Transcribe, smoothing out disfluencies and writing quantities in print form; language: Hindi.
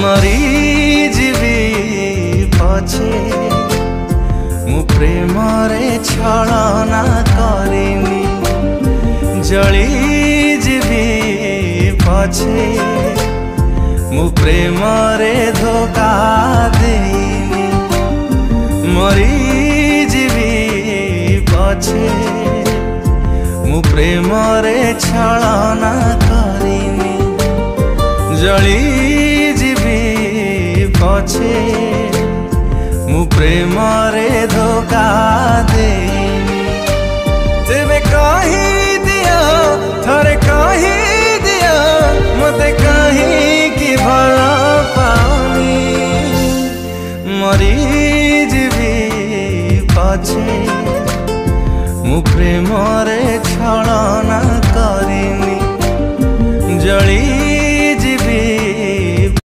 मरी जीवी पछे मु प्रेम रे छलना करिनी जली जीवी पछे मु प्रेम रे धोखा देनी मरी जीवी पछे मु प्रेम रे छलना करिनी जली जीवी पछे मु प्रेम रे धोखा देनी तेबे कही दिया थरे कही दिया मते कहीं की भला पानी मरी जीवी पछे मु प्रेम रे